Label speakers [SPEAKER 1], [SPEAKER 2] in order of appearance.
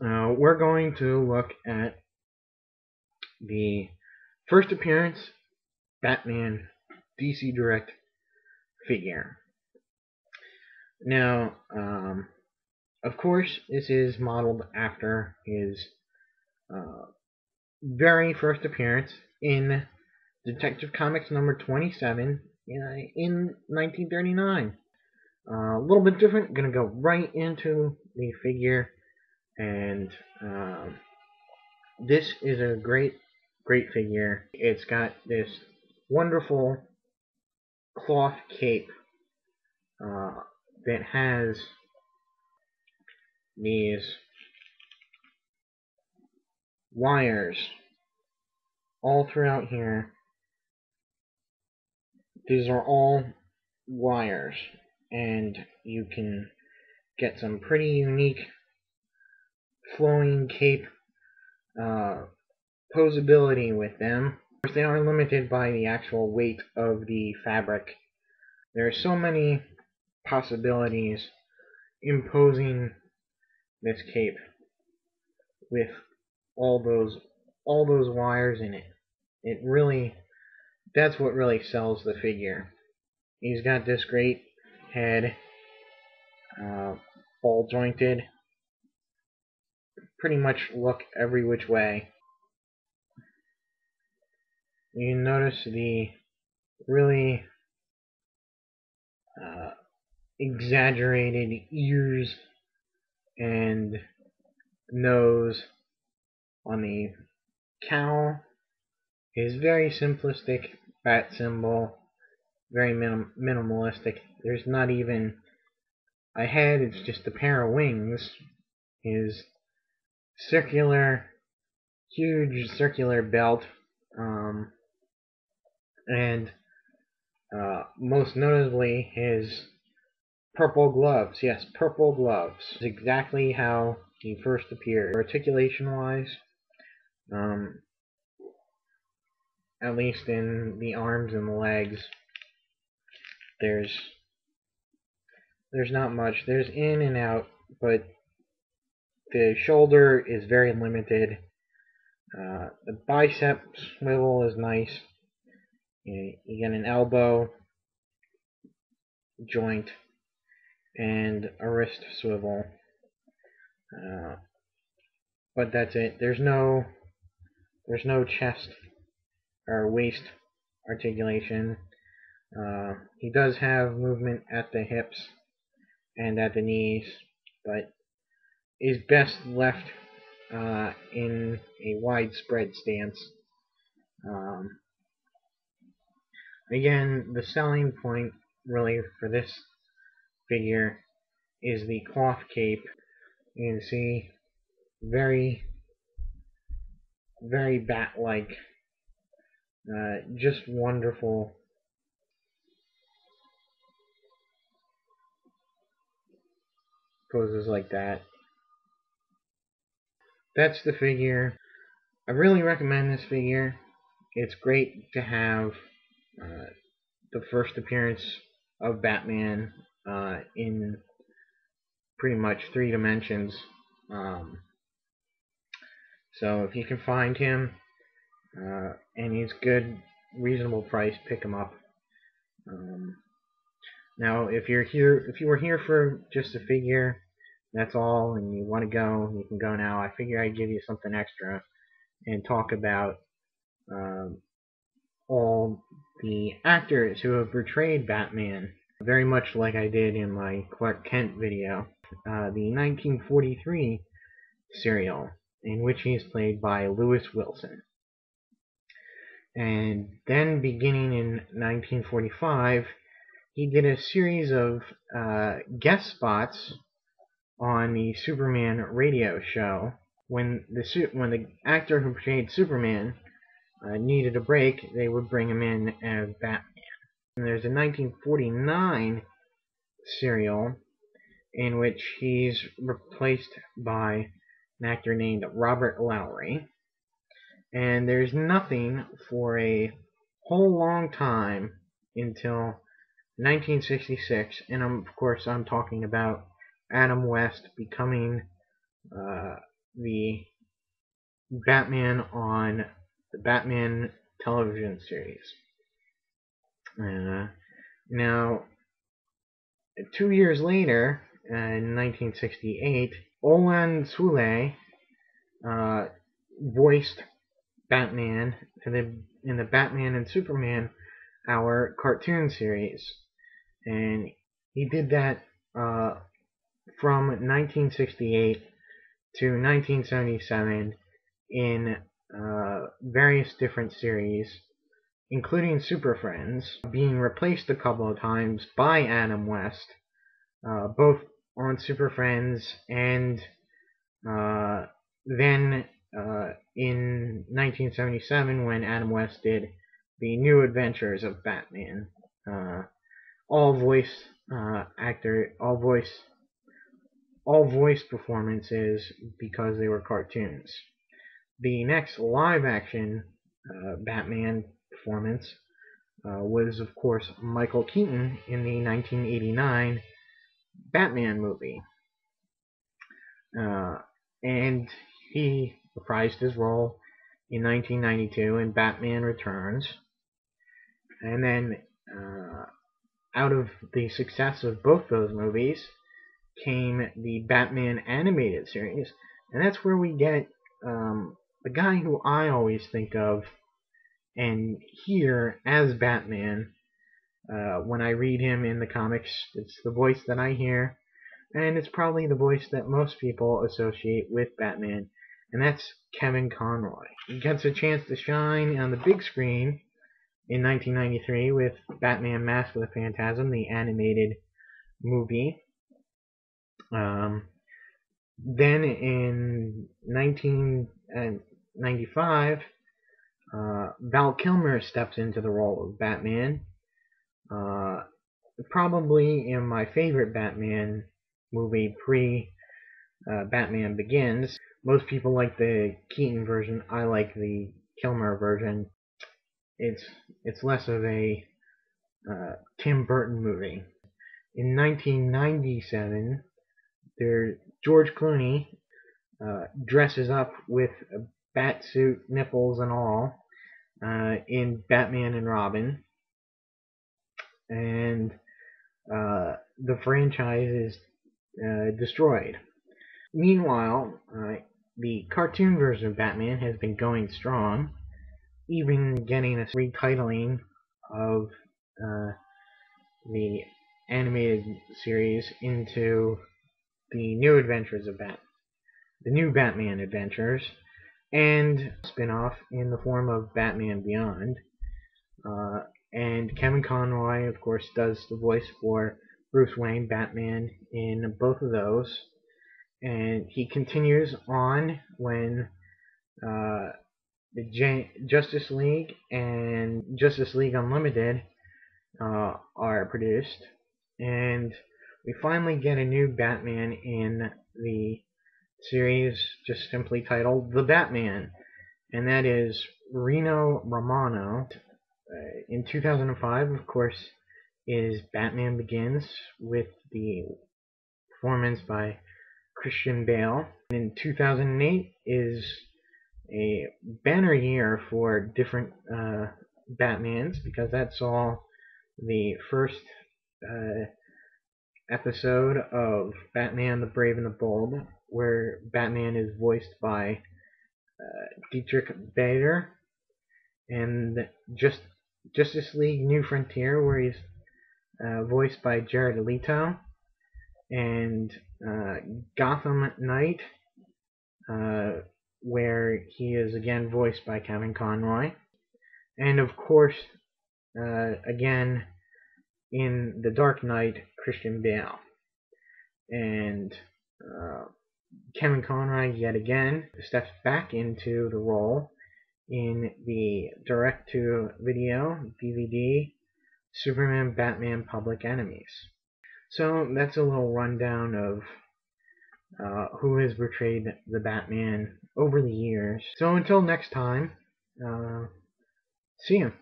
[SPEAKER 1] We're going to look at the first appearance Batman DC Direct figure. Now, of course, this is modeled after his very first appearance in Detective Comics number 27 in 1939. A little bit different. Gonna go right into the figure, and this is a great figure. It's got this wonderful cloth cape that has these wires all throughout here. These are all wires, and you can get some pretty unique flowing cape posability with them. Of course, they are limited by the actual weight of the fabric. There are so many possibilities imposing this cape with all those wires in it. That's what really sells the figure. He's got this great head, ball jointed, pretty much look every which way. You can notice the really exaggerated ears and nose on the cowl. His very simplistic bat symbol, very minimalistic. There's not even a head, it's just a pair of wings. His huge circular belt, and most notably his purple gloves. Yes, purple gloves. It's exactly how he first appeared. Articulation-wise, at least in the arms and the legs, there's not much. There's in and out, but the shoulder is very limited. The bicep swivel is nice. You get an elbow joint and a wrist swivel, but that's it. There's no chest or waist articulation. He does have movement at the hips and at the knees, but is best left in a widespread stance. Again, the selling point really for this figure is the cloth cape. You can see very bat-like, just wonderful. Poses like that. That's the figure. I really recommend this figure. It's great to have the first appearance of Batman in pretty much 3 dimensions. So if you can find him and he's good, reasonable price, pick him up. Now, if you were here for just a figure, that's all, and you want to go, you can go now. I figure I'd give you something extra and talk about all the actors who have portrayed Batman, very much like I did in my Clark Kent video. The 1943 serial, in which he is played by Lewis Wilson. And then beginning in 1945, he did a series of guest spots on the Superman radio show. When the actor who portrayed Superman needed a break, they would bring him in as Batman. And there's a 1949 serial in which he's replaced by an actor named Robert Lowry. And there's nothing for a whole long time until 1966, and of course I'm talking about Adam West becoming the Batman on the Batman television series. Now, 2 years later, in 1968, Olan Soule voiced Batman in the Batman and Superman Hour cartoon series, and he did that from 1968 to 1977 in various different series, including Super Friends, being replaced a couple of times by Adam West, both on Super Friends and then in 1977 when Adam West did The New Adventures of Batman. All voice performances because they were cartoons. The next live action Batman performance was, of course, Michael Keaton in the 1989 Batman movie. And he reprised his role in 1992 in Batman Returns. And then out of the success of both those movies came the Batman animated series, and that's where we get the guy who I always think of and hear as Batman when I read him in the comics. It's the voice that I hear, and it's probably the voice that most people associate with Batman, and that's Kevin Conroy. He gets a chance to shine on the big screen in 1993 with Batman Mask of the Phantasm, the animated movie. Then in 1995, Val Kilmer steps into the role of Batman. Probably in my favorite Batman movie pre-Batman Begins. Most people like the Keaton version. I like the Kilmer version. It's less of a Tim Burton movie. In 1997, George Clooney dresses up with a bat suit, nipples and all, in Batman and Robin, and the franchise is destroyed. Meanwhile, the cartoon version of Batman has been going strong, even getting a retitling of the animated series into the New Adventures of the New Batman Adventures, and a spin-off in the form of Batman Beyond. And Kevin Conroy, of course, does the voice for Bruce Wayne, Batman, in both of those. And he continues on when the Justice League and Justice League Unlimited are produced. And we finally get a new Batman in the series, just simply titled The Batman, and that is Rino Romano. In 2005, of course, is Batman Begins with the performance by Christian Bale. And in 2008 is a banner year for different Batmans, because that saw the first episode of Batman the Brave and the Bold, where Batman is voiced by Dietrich Bader, and Justice League New Frontier, where he's voiced by Jared Leto, and Gotham Knight, where he is again voiced by Kevin Conroy, and of course, again in The Dark Knight, Christian Bale. And Kevin Conroy yet again steps back into the role in the direct-to-video DVD Superman Batman Public Enemies. So that's a little rundown of who has portrayed the Batman over the years. So until next time, see you.